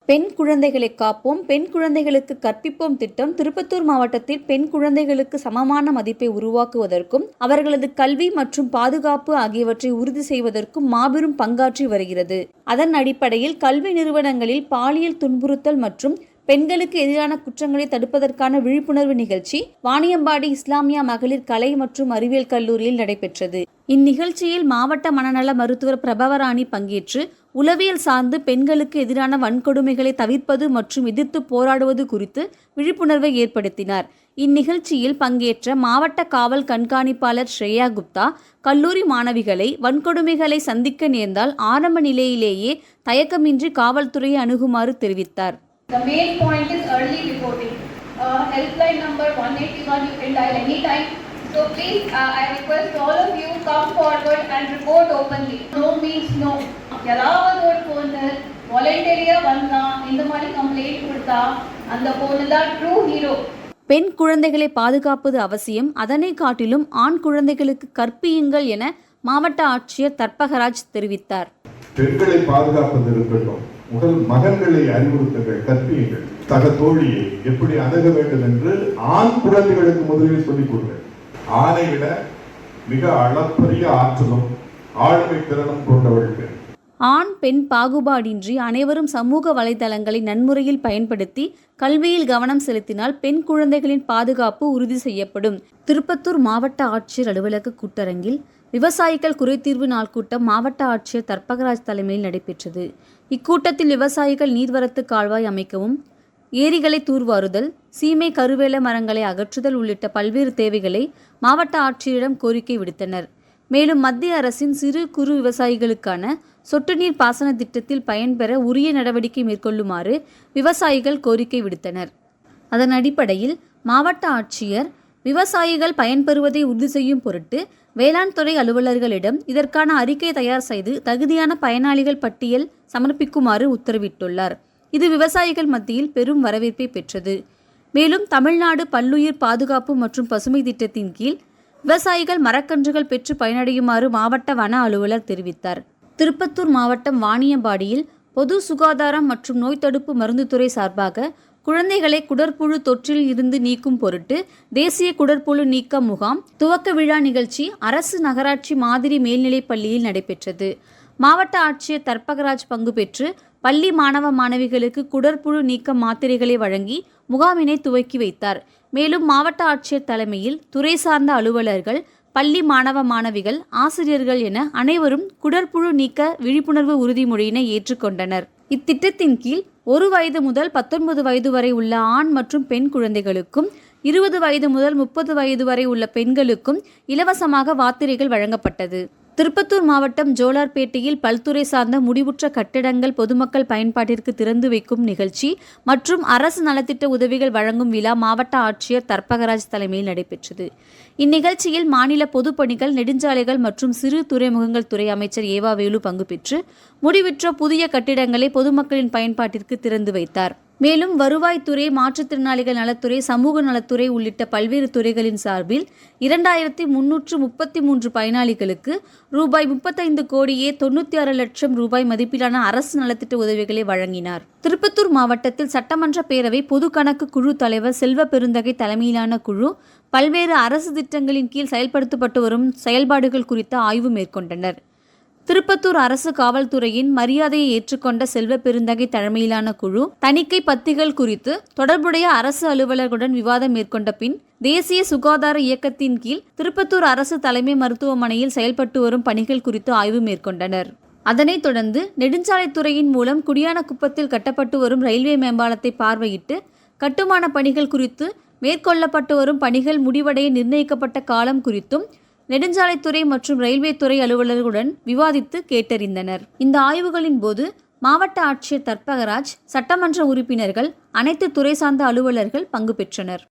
பெண் குழந்தைகளை காப்போம், பெண் குழந்தைகளுக்கு கற்பிப்போம் திட்டம் திருப்பத்தூர் மாவட்டத்தில் பெண் குழந்தைகளுக்கு சமமான மதிப்பை உருவாக்குவதற்கும் அவர்களது கல்வி மற்றும் பாதுகாப்பு ஆகியவற்றை உறுதி செய்வதற்கும் மாபெரும் பங்காற்றி வருகிறது. அதன் அடிப்படையில் கல்வி நிறுவனங்களில் பாலியல் துன்புறுத்தல் மற்றும் பெண்களுக்கு எதிரான குற்றங்களை தடுப்பதற்கான விழிப்புணர்வு நிகழ்ச்சி வாணியம்பாடி இஸ்லாமியா மகளிர் கலை மற்றும் அறிவியல் கல்லூரியில் நடைபெற்றது. இந்நிகழ்ச்சியில் மாவட்ட மனநல மருத்துவர் பிரபவராணி பங்கேற்று உளவியல் சார்ந்து பெண்களுக்கு எதிரான வன்கொடுமைகளை தவிர்ப்பது மற்றும் எதிர்த்து போராடுவது குறித்து விழிப்புணர்வை ஏற்படுத்தினார். இந்நிகழ்ச்சியில் பங்கேற்ற மாவட்ட காவல் கண்காணிப்பாளர் ஸ்ரேயா குப்தா கல்லூரி மாணவிகளை வன்கொடுமைகளை சந்திக்க நேர்ந்தால் ஆரம்ப நிலையிலேயே தயக்கமின்றி காவல்துறையை அணுகுமாறு தெரிவித்தார். The main point is early reporting. Helpline number 181 you can dial anytime. So please, I request all of you come forward and report openly. No means no. யாராவது ஒரு பொண்ணு வாலண்டரியா வந்தா இந்த மாதிரி கம்ப்ளைண்ட் கொடுத்தா அந்த பொண்ணு தான் ட்ரூ ஹீரோ. பெண் குழந்தைகளை பாதுகாப்பது அவசியம், அதனை காட்டிலும் ஆண் குழந்தைகளுக்கு கற்பியுங்கள் என மாவட்ட ஆட்சியர் தர்பகராஜ் தெரிவித்தார். பெண்களை பாதுகாப்பது இருக்கட்டும், முதல் மகன்களை அறிவுறுத்துங்கள், கற்பியுங்கள், சக தோழியை எப்படி அணுக வேண்டும் என்று ஆண் குழந்தைகளுக்கு முதலில் சொல்லிக் கொடுங்கள். ஆணை விட மிக அளப்பரிய ஆற்றலும் ஆளுமை திறனும் கொண்டவர்கள். ஆண் பெண் பாகுபாடின்றி அனைவரும் சமூக வலைதளங்களை நன்முறையில் பயன்படுத்தி கல்வியில் கவனம் செலுத்தினால் பெண் குழந்தைகளின் பாதுகாப்பு உறுதி செய்யப்படும். திருப்பத்தூர் மாவட்ட ஆட்சியர் அலுவலக கூட்டரங்கில் விவசாயிகள் குறைதீர்வு நாள் கூட்டம் மாவட்ட ஆட்சியர் தர்பகராஜ் தலைமையில் நடைபெற்றது. இக்கூட்டத்தில் விவசாயிகள் நீர்வரத்து கால்வாய் அமைக்கவும், ஏரிகளை தூர்வாருதல், சீமை கருவேல மரங்களை அகற்றுதல் உள்ளிட்ட பல்வேறு தேவைகளை மாவட்ட ஆட்சியரிடம் கோரிக்கை விடுத்தனர். மேலும் மத்திய அரசின் சிறு குறு விவசாயிகளுக்கான சொட்டு நீர் பாசன திட்டத்தில் பயன்பெற உரிய நடவடிக்கை மேற்கொள்ளுமாறு விவசாயிகள் கோரிக்கை விடுத்தனர். அதன் அடிப்படையில் மாவட்ட ஆட்சியர் விவசாயிகள் பயன்பெறுவதை உறுதி செய்யும் பொருட்டு வேளாண் துறை அலுவலர்களிடம் இதற்கான அறிக்கை தயார் செய்து தகுதியான பயனாளிகள் பட்டியல் சமர்ப்பிக்குமாறு உத்தரவிட்டுள்ளார். இது விவசாயிகள் மத்தியில் பெரும் வரவேற்பை பெற்றது. மேலும் தமிழ்நாடு பல்லுயிர் பாதுகாப்பு மற்றும் பசுமை திட்டத்தின் கீழ் விவசாயிகள் மரக்கன்றுகள் பெற்று பயனடையுமாறு மாவட்ட வன அலுவலர் தெரிவித்தார். திருப்பத்தூர் மாவட்டம் வாணியம்பாடியில் பொது சுகாதாரம் மற்றும் நோய் தடுப்பு மருந்துத்துறை சார்பாக குழந்தைகளை குடற்புழு தொற்றில் இருந்து நீக்கும் பொருட்டு தேசிய குடற்புழு நீக்க முகாம் துவக்க விழா நிகழ்ச்சி அரசு நகராட்சி மாதிரி மேல்நிலைப் பள்ளியில் நடைபெற்றது. மாவட்ட ஆட்சியர் தர்பகராஜ் பங்கு பெற்று பள்ளி மாணவ மாணவிகளுக்கு குடற்புழு நீக்க மாத்திரைகளை வழங்கி முகாமினை துவக்கி வைத்தார். மேலும் மாவட்ட ஆட்சியர் தலைமையில் துறை சார்ந்த அலுவலர்கள், பள்ளி மாணவ மாணவிகள், ஆசிரியர்கள் என அனைவரும் குடற்புழு நீக்க விழிப்புணர்வு உறுதிமொழியினை ஏற்றுக்கொண்டனர். இத்திட்டத்தின் கீழ் 1 வயது முதல் 19 வயது வரை உள்ள ஆண் மற்றும் பெண் குழந்தைகளுக்கும் 20 வயது முதல் 30 வயது வரை உள்ள பெண்களுக்கும் இலவசமாக மாத்திரைகள் வழங்கப்பட்டது. திருப்பத்தூர் மாவட்டம் ஜோலார்பேட்டையில் பல்துறை சார்ந்த முடிவுற்ற கட்டிடங்கள் பொதுமக்கள் பயன்பாட்டிற்கு திறந்து வைக்கும் நிகழ்ச்சி மற்றும் அரசு நலத்திட்ட உதவிகள் வழங்கும் விழா மாவட்ட ஆட்சியர் தர்பகராஜ் தலைமையில் நடைபெற்றது. இந்நிகழ்ச்சியில் மாநில பொதுப்பணிகள், நெடுஞ்சாலைகள் மற்றும் சிறு துறைமுகங்கள் துறை அமைச்சர் ஏவா வேலு பங்கு பெற்று முடிவுற்ற புதிய கட்டிடங்களை பொதுமக்களின் பயன்பாட்டிற்கு திறந்து வைத்தார். மேலும் வருவாய்த்துறை, மாற்றுத்திறனாளிகள் நலத்துறை, சமூக நலத்துறை உள்ளிட்ட பல்வேறு துறைகளின் சார்பில் 2333 பயனாளிகளுக்கு ரூபாய் 35 கோடியே 96 லட்சம் ரூபாய் மதிப்பிலான அரசு நலத்திட்ட உதவிகளை வழங்கினார். திருப்பத்தூர் மாவட்டத்தில் சட்டமன்ற பேரவை பொது கணக்கு குழு தலைவர் செல்வ பெருந்தகை தலைமையிலான குழு பல்வேறு அரசு திட்டங்களின் கீழ் செயல்படுத்தப்பட்டு வரும் செயல்பாடுகள் குறித்த ஆய்வு மேற்கொண்டனர். திருப்பத்தூர் அரசு காவல்துறையின் மரியாதையை ஏற்றுக்கொண்ட செல்வ பெருந்தகை தலைமையிலான குழு தணிக்கை பத்திகள் குறித்து தொடர்புடைய அரசு அலுவலர்களுடன் விவாதம் மேற்கொண்ட பின் தேசிய சுகாதார இயக்கத்தின் கீழ் திருப்பத்தூர் அரசு தலைமை மருத்துவமனையில் செயல்பட்டு வரும் பணிகள் குறித்து ஆய்வு மேற்கொண்டனர். அதனைத் தொடர்ந்து நெடுஞ்சாலைத்துறையின் மூலம் குடியானக்குப்பத்தில் கட்டப்பட்டு வரும் ரயில்வே மேம்பாலத்தை பார்வையிட்டு கட்டுமான பணிகள் குறித்து மேற்கொள்ளப்பட்டு வரும் பணிகள் முடிவடைய நிர்ணயிக்கப்பட்ட காலம் குறித்தும் நெடுஞ்சாலைத்துறை மற்றும் ரயில்வே துறை அலுவலர்களுடன் விவாதித்து கேட்டறிந்தனர். இந்த ஆய்வுகளின் போது மாவட்ட ஆட்சியர் தர்பகராஜ், சட்டமன்ற உறுப்பினர்கள், அனைத்து துறை சார்ந்த அலுவலர்கள் பங்கு பெற்றனர்.